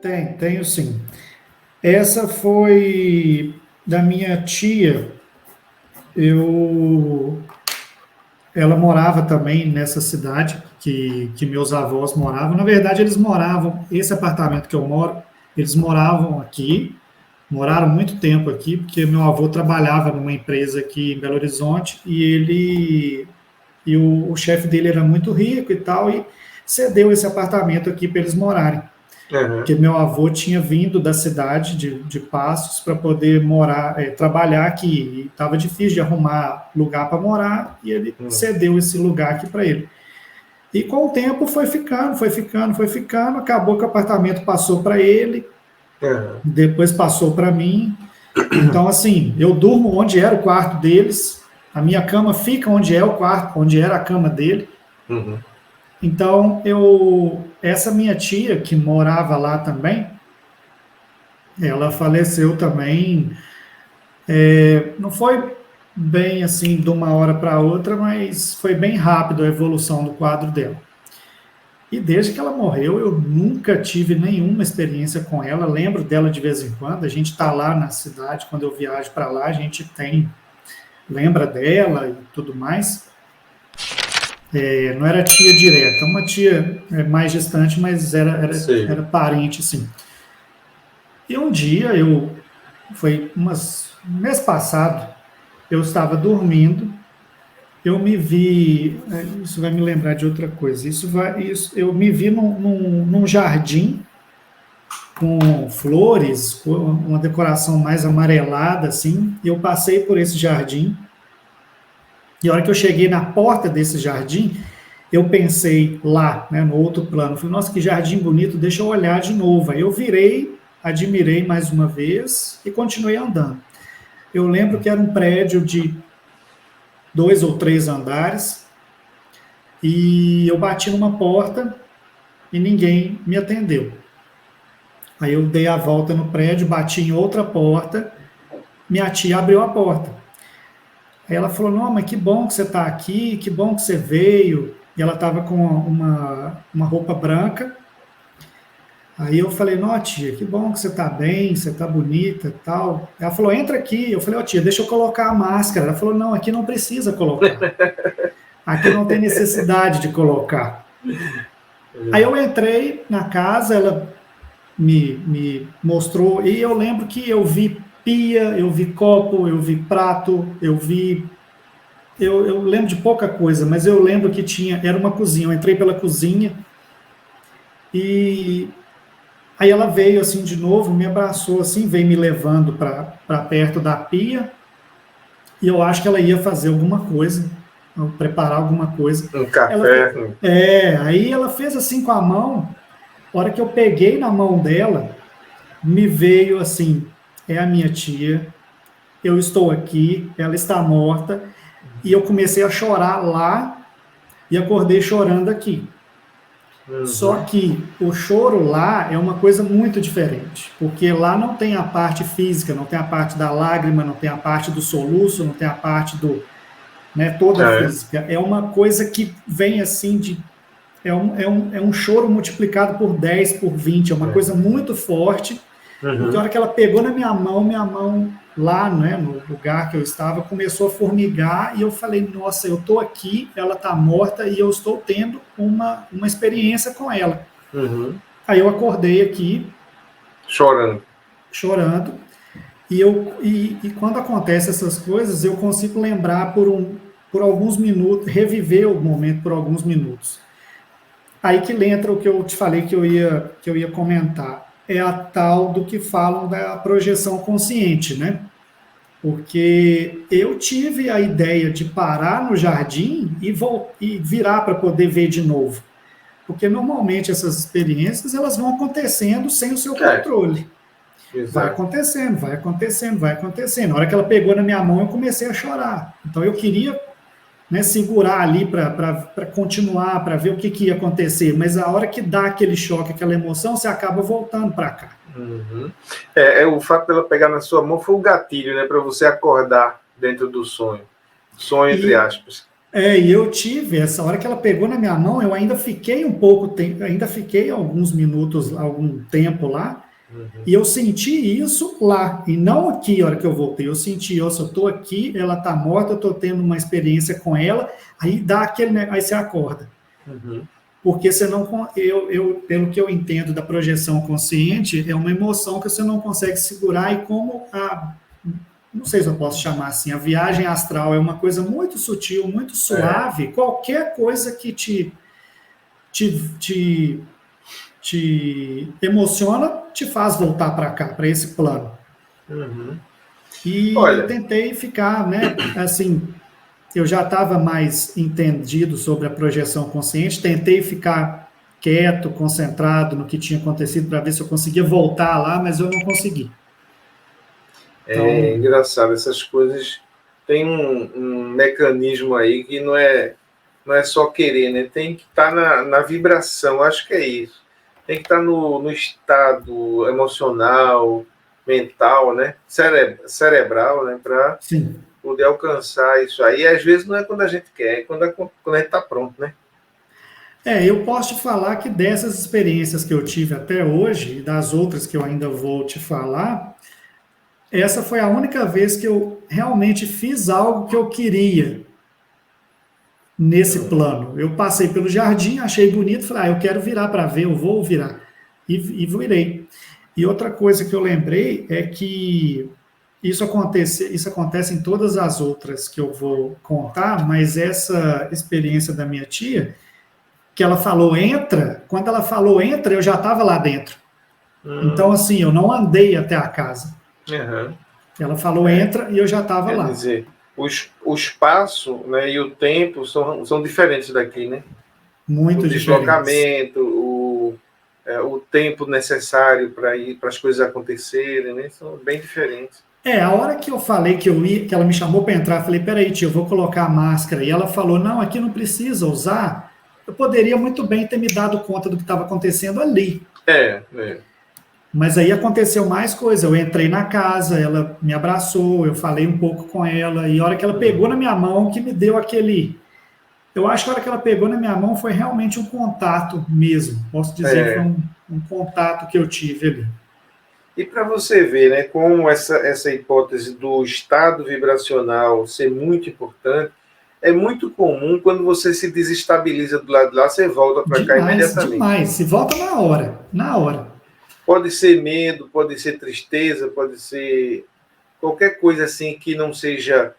Tenho sim. Essa foi da minha tia. Eu, ela morava também nessa cidade que meus avós moravam. Na verdade, eles moravam, esse apartamento que eu moro, eles moravam aqui, moraram muito tempo aqui, porque meu avô trabalhava numa empresa aqui em Belo Horizonte e o chefe dele era muito rico e tal, e cedeu esse apartamento aqui para eles morarem. Aham. Porque meu avô tinha vindo da cidade de Passos para poder morar, trabalhar aqui, e estava difícil de arrumar lugar para morar, e ele Hum. cedeu esse lugar aqui para ele. E com o tempo foi ficando, foi ficando, foi ficando, acabou que o apartamento passou para ele, Aham. depois passou para mim. Então, assim, eu durmo onde era o quarto deles, a minha cama fica onde é o quarto, onde era a cama dele. Uhum. Então, essa minha tia que morava lá também, ela faleceu também. Não foi bem assim de uma hora para outra, mas foi bem rápido a evolução do quadro dela. E desde que ela morreu, eu nunca tive nenhuma experiência com ela. Lembro dela de vez em quando. A gente está lá na cidade, quando eu viajo para lá, a gente lembra dela e tudo mais. Não era tia direta, uma tia mais distante, mas era Sei. parente, sim. E um dia, foi mês passado, eu estava dormindo. Eu me vi, isso vai me lembrar de outra coisa. Eu me vi num jardim com flores, com uma decoração mais amarelada, assim. E eu passei por esse jardim. E a hora que eu cheguei na porta desse jardim, eu pensei lá, né, no outro plano, falei, nossa, que jardim bonito, deixa eu olhar de novo. Aí eu virei, admirei mais uma vez e continuei andando. Eu lembro que era um prédio de 2 ou 3 andares. E eu bati numa porta e ninguém me atendeu. Aí eu dei a volta no prédio, bati em outra porta, minha tia abriu a porta. Aí ela falou: Não, mas que bom que você está aqui, que bom que você veio. E ela estava com uma roupa branca. Aí eu falei: Não, tia, que bom que você está bem, você está bonita e tal. Ela falou: Entra aqui. Eu falei: Ó, tia, deixa eu colocar a máscara. Ela falou: Não, aqui não precisa colocar. Aqui não tem necessidade de colocar. Aí eu entrei na casa, ela me mostrou, e eu lembro que eu vi pia, eu vi copo, eu vi prato, eu lembro de pouca coisa, mas eu lembro que era uma cozinha, eu entrei pela cozinha, e aí ela veio assim de novo, me abraçou assim, veio me levando para perto da pia, e eu acho que ela ia fazer alguma coisa, preparar alguma coisa. Um Ela, café. aí ela fez assim com a mão, a hora que eu peguei na mão dela, me veio assim, é a minha tia, eu estou aqui, ela está morta, e eu comecei a chorar lá e acordei chorando aqui. Só Uhum. que o choro lá é uma coisa muito diferente, porque lá não tem a parte física, não tem a parte da lágrima, não tem a parte do soluço, não tem a parte né, toda É. física. É uma coisa que vem assim é um choro multiplicado por 10, por 20, é uma coisa É. muito forte. Porque a Uhum. hora que ela pegou na minha mão lá, né, no lugar que eu estava, começou a formigar e eu falei, nossa, eu estou aqui, ela está morta e eu estou tendo uma experiência com ela. Uhum. Aí eu acordei aqui, Chorando. chorando, e quando acontecem essas coisas, eu consigo lembrar por alguns minutos, reviver o momento por alguns minutos. Aí que entra o que eu te falei que eu ia comentar. É a tal do que falam da projeção consciente, né? Porque eu tive a ideia de parar no jardim e virar para poder ver de novo. Porque normalmente essas experiências elas vão acontecendo sem o seu É, controle. Vai exato. acontecendo, vai acontecendo, vai acontecendo. Na hora que ela pegou na minha mão, eu comecei a chorar. Então eu queria, né, segurar ali para continuar, para ver o que ia acontecer. Mas a hora que dá aquele choque, aquela emoção, você acaba voltando para cá. Uhum. O fato dela pegar na sua mão foi o gatilho, né, para você acordar dentro do sonho. Sonho, entre E aspas. E eu tive, essa hora que ela pegou na minha mão, eu ainda fiquei um pouco tempo, ainda fiquei alguns minutos, algum tempo lá, e eu senti isso lá, e não aqui, a hora que eu voltei, eu senti, eu estou aqui, ela está morta, eu estou tendo uma experiência com ela, aí dá aquele, aí você acorda. Porque você não, pelo que eu entendo da projeção consciente, é uma emoção que você não consegue segurar, e como não sei se eu posso chamar assim, a viagem astral é uma coisa muito sutil, muito suave, qualquer coisa que te emociona, te faz voltar para cá, para esse plano. E Olha, eu tentei ficar, né, assim, eu já estava mais entendido sobre a projeção consciente, tentei ficar quieto, concentrado no que tinha acontecido para ver se eu conseguia voltar lá, mas eu não consegui. Então, é engraçado, essas coisas tem um mecanismo aí que não é só querer, né? Tem que estar na vibração, acho que é isso. Tem que estar no estado emocional, mental, né? Cerebral, né? Para poder alcançar isso aí. E às vezes não é quando a gente quer, é quando a gente está pronto, né? Eu posso te falar que dessas experiências que eu tive até hoje, e das outras que eu ainda vou te falar, essa foi a única vez que eu realmente fiz algo que eu queria nesse plano. Eu passei pelo jardim, achei bonito, falei, eu quero virar para ver, eu vou virar. E virei. E outra coisa que eu lembrei é que isso acontece em todas as outras que eu vou contar, mas essa experiência da minha tia, que ela falou entra, quando ela falou entra, eu já estava lá dentro. Então, assim, eu não andei até a casa. Ela falou entra e eu já estava lá. Quer dizer, o espaço, né, e o tempo são diferentes daqui, né? Muito diferentes. O deslocamento, o tempo necessário para as coisas acontecerem, né? São bem diferentes. A hora que eu falei que eu ia, que ela me chamou para entrar, eu falei, peraí, tio, eu vou colocar a máscara. E ela falou, não, aqui não precisa usar. Eu poderia muito bem ter me dado conta do que estava acontecendo ali. Mas aí aconteceu mais coisa. Eu entrei na casa, ela me abraçou, eu falei um pouco com ela, e a hora que ela pegou na minha mão, que me deu aquele... Eu acho que a hora que ela pegou na minha mão foi realmente um contato mesmo. Posso dizer que foi um contato que eu tive ali. E para você ver, né, como essa hipótese do estado vibracional ser muito importante, é muito comum quando você se desestabiliza do lado de lá, você volta para cá imediatamente. Demais, se volta na hora. Pode ser medo, pode ser tristeza, pode ser qualquer coisa assim que não seja,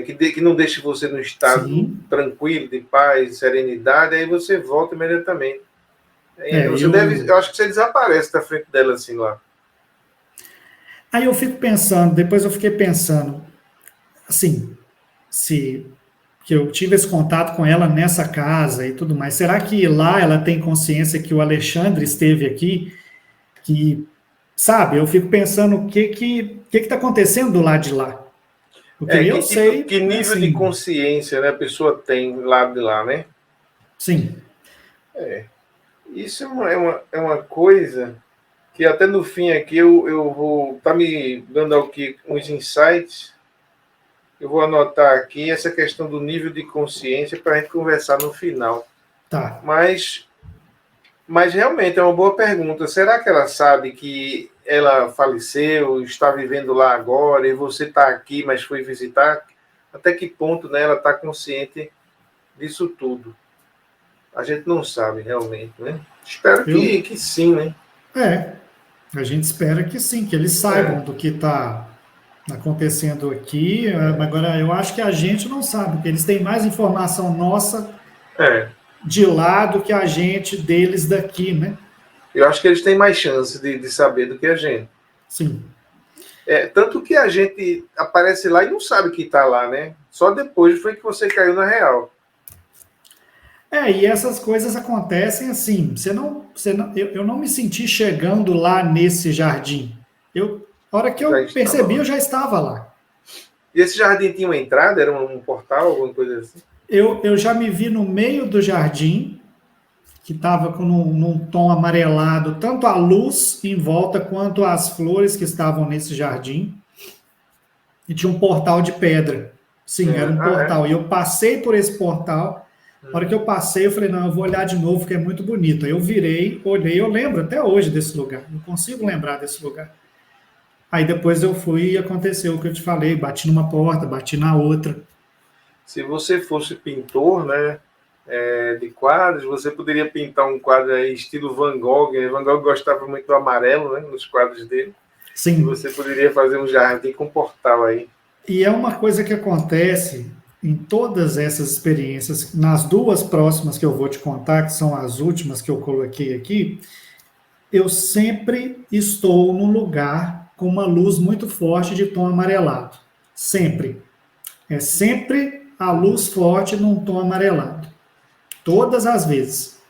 que não deixe você no estado tranquilo, de paz, serenidade, aí você volta imediatamente. Eu acho que você desaparece da frente dela assim lá. Aí eu fico pensando, depois eu fiquei pensando, assim, que eu tive esse contato com ela nessa casa e tudo mais, será que lá ela tem consciência que o Alexandre esteve aqui? Que, sabe, eu fico pensando o que está acontecendo do lado de lá. Porque eu sei... Que nível de consciência, né, a pessoa tem lá de lá, né? Sim. Isso é uma coisa que até no fim aqui eu vou... Tá me dando aqui uns insights. Eu vou anotar aqui essa questão do nível de consciência para a gente conversar no final. Tá. Mas realmente é uma boa pergunta. Será que ela sabe que ela faleceu, está vivendo lá agora, e você está aqui, mas foi visitar? Até que ponto, né, ela está consciente disso tudo? A gente não sabe realmente, né? Espero que sim, né? A gente espera que sim, que eles saibam do que está acontecendo aqui. Agora, eu acho que a gente não sabe, porque eles têm mais informação nossa de lá do que a gente deles daqui, né? Eu acho que eles têm mais chance de saber do que a gente. Sim. Tanto que a gente aparece lá e não sabe que está lá, né? Só depois foi que você caiu na real. E essas coisas acontecem assim. Eu não me senti chegando lá nesse jardim. A hora que eu percebi, eu já estava lá. E esse jardim tinha uma entrada? Era um portal, alguma coisa assim? Eu já me vi no meio do jardim, que estava num tom amarelado, tanto a luz em volta quanto as flores que estavam nesse jardim. E tinha um portal de pedra Sim, era um portal. E eu passei por esse portal. Na hora que eu passei, eu falei, não, eu vou olhar de novo, que é muito bonito. Aí eu virei, olhei, eu lembro até hoje desse lugar. Não consigo lembrar desse lugar. Aí depois eu fui e aconteceu o que eu te falei. Bati numa porta, bati na outra. Se você fosse pintor, né, de quadros, você poderia pintar um quadro aí, estilo Van Gogh. Van Gogh gostava muito do amarelo, né, nos quadros dele. Sim. E você poderia fazer um jardim com portal aí. E é uma coisa que acontece em todas essas experiências, nas duas próximas que eu vou te contar, que são as últimas que eu coloquei aqui, eu sempre estou num lugar com uma luz muito forte de tom amarelado. Sempre. É sempre a luz forte num tom amarelado. Todas as vezes.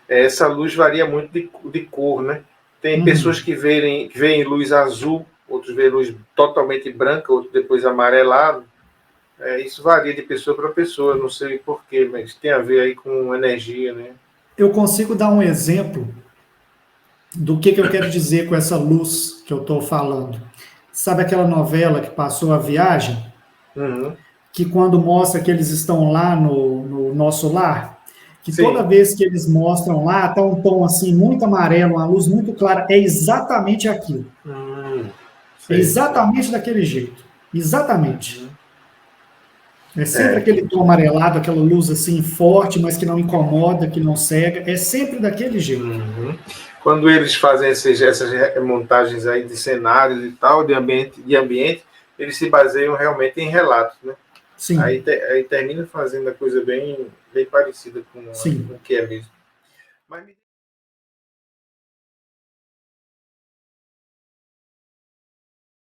Essa luz varia muito de cor, né? Tem pessoas que veem luz azul, outros veem luz totalmente branca, outros depois amarelado. Isso varia de pessoa para pessoa, não sei porquê, mas tem a ver aí com energia, né? Eu consigo dar um exemplo do que eu quero dizer com essa luz que eu estou falando. Sabe aquela novela que passou A Viagem? Uhum. Que quando mostra que eles estão lá no nosso lar, que Sim. toda vez que eles mostram lá, está um tom assim muito amarelo, uma luz muito clara, é exatamente aquilo. É exatamente daquele jeito. Exatamente. É sempre aquele tom amarelado, aquela luz assim forte, mas que não incomoda, que não cega. É sempre daquele jeito. Quando eles fazem essas montagens aí de cenários e tal, de ambiente, eles se baseiam realmente em relatos, né? Sim. Aí termina fazendo a coisa bem parecida com o que é mesmo. Mas